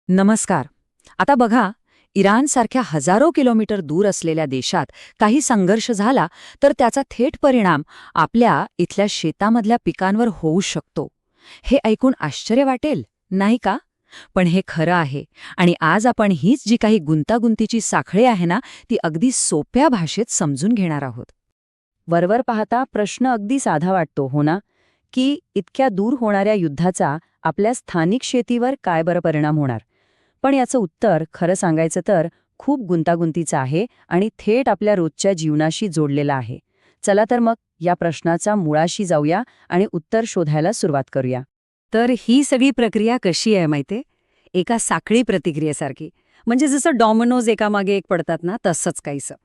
नमस्कार. आता बघा, इराणसारख्या हजारो किलोमीटर दूर असलेल्या देशात काही संघर्ष झाला तर त्याचा थेट परिणाम आपल्या इथल्या शेतामधल्या पिकांवर होऊ शकतो. हे ऐकून आश्चर्य वाटेल, नाही का? पण हे खरं आहे आणि आज आपण हीच जी काही गुंतागुंतीची साखळी आहे ना, ती अगदी सोप्या भाषेत समजून घेणार आहोत. वरवर पाहता प्रश्न अगदी साधा वाटतो, हो ना? की इतक्या दूर होणाऱ्या युद्धाचा आपल्या स्थानिक शेतीवर काय बरं परिणाम होणार? पण याचं उत्तर खरं सांगायचं तर खूप गुंतागुंतीचं आहे आणि थेट आपल्या रोजच्या जीवनाशी जोडलेलं आहे. चला तर मग या प्रश्नाचा मुळाशी जाऊया आणि उत्तर शोधायला सुरुवात करूया. तर ही सगळी प्रक्रिया कशी आहे माहितीये? एका साखळी प्रतिक्रियेसारखी. म्हणजे जसं डॉमिनोज एकामागे एक पडतात ना, तसंच काहीसं.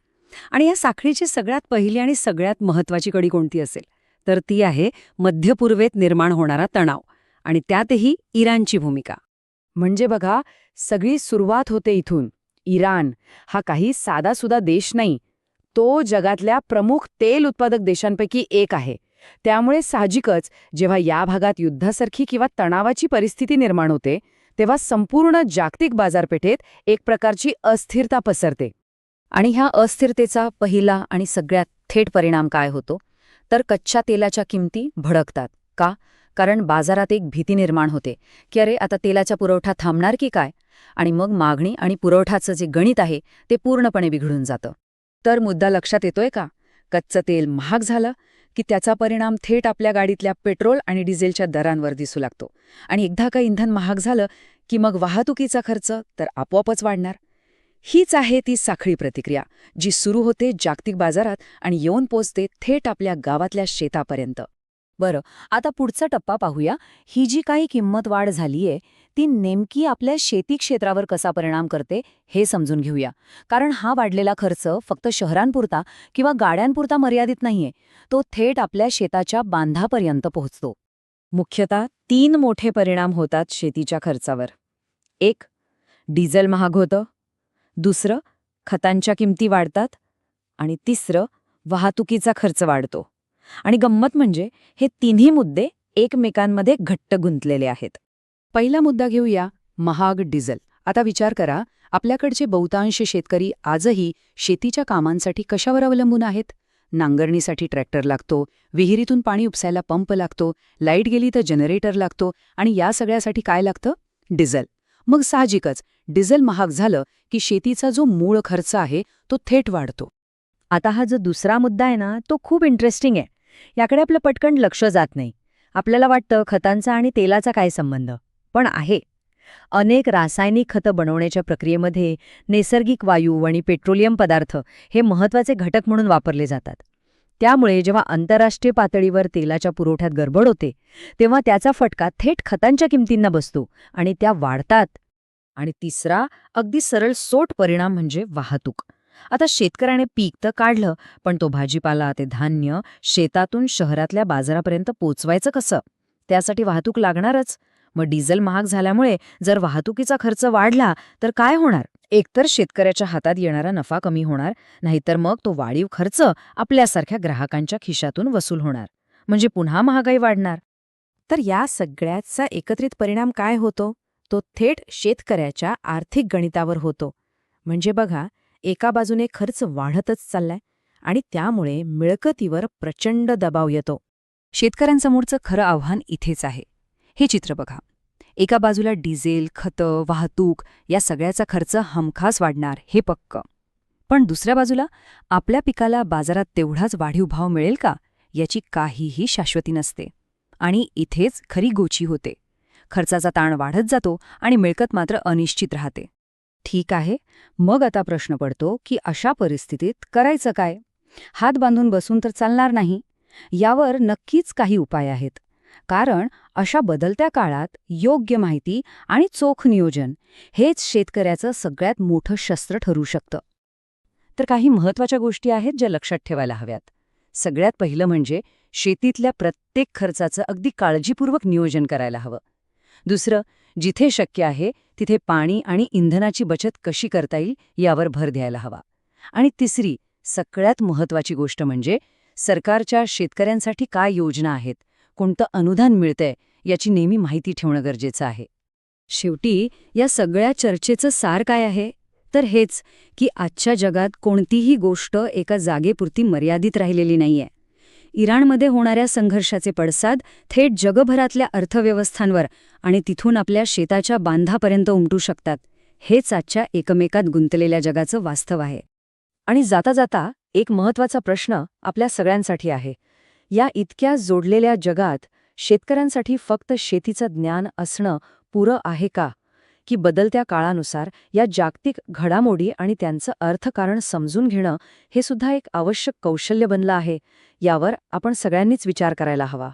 आणि या साखळीची सगळ्यात पहिली आणि सगळ्यात महत्वाची कडी कोणती असेल? तर ती आहे मध्य पूर्वेत निर्माण होणारा तणाव आणि त्यातही इराणची भूमिका. म्हणजे बघा, सगळी सुरुवात होते इथून. इराण हा काही साधासुधा देश नाही. तो जगातल्या प्रमुख तेल उत्पादक देशांपैकी एक आहे. त्यामुळे साहजिकच जेव्हा या भागात युद्धासारखी किंवा तणावाची परिस्थिती निर्माण होते, तेव्हा संपूर्ण जागतिक बाजारपेठेत एक प्रकारची अस्थिरता पसरते. आणि ह्या अस्थिरतेचा पहिला आणि सगळ्यात थेट परिणाम काय होतो? तर कच्च्या तेलाच्या किमती भडकतात. का? कारण बाजारात एक भीती निर्माण होते की अरे आता तेलाचा पुरवठा थांबणार की काय? आणि मग मागणी आणि पुरवठाचं जे गणित आहे ते पूर्णपणे बिघडून जातं. तर मुद्दा लक्षात येतोय का? कच्चं तेल महाग झालं की त्याचा परिणाम थेट आपल्या गाडीतल्या पेट्रोल आणि डिझेलच्या दरांवर दिसू लागतो. आणि एकदा का इंधन महाग झालं की मग वाहतुकीचा खर्च तर आपोआपच वाढणार. हीच आहे ती साखळी प्रतिक्रिया, जी सुरू होते जागतिक बाजारात आणि येऊन पोचते थेट आपल्या गावातल्या शेतापर्यंत. बरं, आता पुढचा टप्पा पाहूया. ही जी काही किंमत वाढ झालीये ती नेमकी आपल्या शेती क्षेत्रावर कसा परिणाम करते हे समजून घेऊया. कारण हा वाढलेला खर्च फक्त शहरांपुरता किंवा गाड्यांपुरता मर्यादित नाहीये. तो थेट आपल्या शेताच्या बांधापर्यंत पोहोचतो. मुख्यतः 3 मोठे परिणाम होतात शेतीच्या खर्चावर. एक, डिझेल महाग होतं. दुसरं, खतांच्या किमती वाढतात. आणि तिसरं, वाहतुकीचा खर्च वाढतो. आणि गंमत म्हणजे हे तिन्ही मुद्दे एकमेकांमध्ये घट्ट गुंतलेले आहेत. पहिला मुद्दा घेऊया, महाग डिझेल. आता विचार करा, आपल्याकडचे बहुतांश शेतकरी आजही शेतीच्या कामांसाठी कशावर अवलंबून आहेत? नांगरणीसाठी ट्रॅक्टर लागतो, विहिरीतून पाणी उपसायला पंप लागतो, लाईट गेली तर जनरेटर लागतो आणि या सगळ्यासाठी काय लागतं? डिझेल. मग साहजिकच डिझेल महाग झालं की शेतीचा जो मूळ खर्च आहे तो थेट वाढतो. आता हा जो दुसरा मुद्दा आहे ना, तो खूप इंटरेस्टिंग आहे. याकडे आपलं पटकन लक्ष जात नाही. आपल्याला वाटतं खतांचा आणि तेलाचा काय संबंध? पण आहे. अनेक रासायनिक खतं बनवण्याच्या प्रक्रियेमध्ये नैसर्गिक वायू आणि पेट्रोलियम पदार्थ हे महत्त्वाचे घटक म्हणून वापरले जातात. त्यामुळे जेव्हा आंतरराष्ट्रीय पातळीवर तेलाच्या पुरवठ्यात गडबड होते, तेव्हा त्याचा फटका थेट खतांच्या किमतींना बसतो आणि त्या वाढतात. आणि तिसरा, अगदी सरळ सोट परिणाम म्हणजे वाहतूक. आता शेतकऱ्याने पीक तर काढलं, पण तो भाजीपाला ते धान्य शेतातून शहरातल्या बाजारापर्यंत पोचवायचं कसं? त्यासाठी वाहतूक लागणारच. मग डिझेल महाग झाल्यामुळे जर वाहतुकीचा खर्च वाढला तर काय होणार? एकतर शेतकऱ्याच्या हातात येणारा नफा कमी होणार, नाहीतर मग तो वाढीव खर्च आपल्यासारख्या ग्राहकांच्या खिशातून वसूल होणार. म्हणजे पुन्हा महागाई वाढणार. तर या सगळ्याचा एकत्रित परिणाम काय होतो? तो थेट शेतकऱ्याच्या आर्थिक गणितावर होतो. म्हणजे बघा, एका बाजूने खर्च वाढतच चाललाय आणि त्यामुळे मिळकतीवर प्रचंड दबाव येतो. शेतकऱ्यांसमोरचं खरं आव्हान इथेच आहे. हे चित्र बघा. एका बाजूला डिझेल, खतं, वाहतूक या सगळ्याचा खर्च हमखास वाढणार, हे पक्क. पण दुसऱ्या बाजूला आपल्या पिकाला बाजारात तेवढाच वाढीव भाव मिळेल का, याची काहीही शाश्वती नसते. आणि इथेच खरी गोची होते. खर्चाचा ताण वाढत जातो आणि मिळकत मात्र अनिश्चित राहते. ठीक आहे, मग आता प्रश्न पडतो की अशा परिस्थितीत करायचं काय? हात बांधून बसून तर चालणार नाही. यावर नक्कीच काही उपाय आहेत. कारण अशा बदलत्या काळात योग्य माहिती आणि चोख नियोजन हेच शेतकऱ्याचं सगळ्यात मोठं शस्त्र ठरू शकतं. तर काही महत्त्वाच्या गोष्टी आहेत ज्या लक्षात ठेवायला हव्यात. सगळ्यात पहिलं म्हणजे शेतीतल्या प्रत्येक खर्चाचं अगदी काळजीपूर्वक नियोजन करायला हवं. दुसरं, जिथे शक्य आहे तिथे पाणी आणि इंधनाची बचत कशी करता येईल यावर भर द्यायला हवा. आणि तिसरी, सगळ्यात महत्त्वाची गोष्ट म्हणजे सरकारच्या शेतकऱ्यांसाठी काय योजना आहेत, कोणतं अनुदान मिळतंय याची नेहमी माहिती ठेवणं गरजेचं आहे. शेवटी या सगळ्या चर्चेचं सार काय आहे? तर हेच की आजच्या जगात कोणतीही गोष्ट एका जागेपुरती मर्यादित राहिलेली नाहीये. इराणमध्ये होणाऱ्या संघर्षाचे पडसाद थेट जगभरातल्या अर्थव्यवस्थांवर आणि तिथून आपल्या शेताच्या बांधापर्यंत उमटू शकतात. हेच आजच्या एकमेकात गुंतलेल्या जगाचं वास्तव आहे. आणि जाता जाता एक महत्वाचा प्रश्न आपल्या सगळ्यांसाठी आहे. या इतक्या जोडलेल्या जगात शेतकऱ्यांसाठी फक्त शेतीचं ज्ञान असणं पुरं आहे का? की बदलत्या काळानुसार या जागतिक घडामोडी आणि त्यांचं अर्थकारण समजून घेणं हे सुद्धा एक आवश्यक कौशल्य बनलं आहे? यावर आपण सगळ्यांनीच विचार करायला हवा.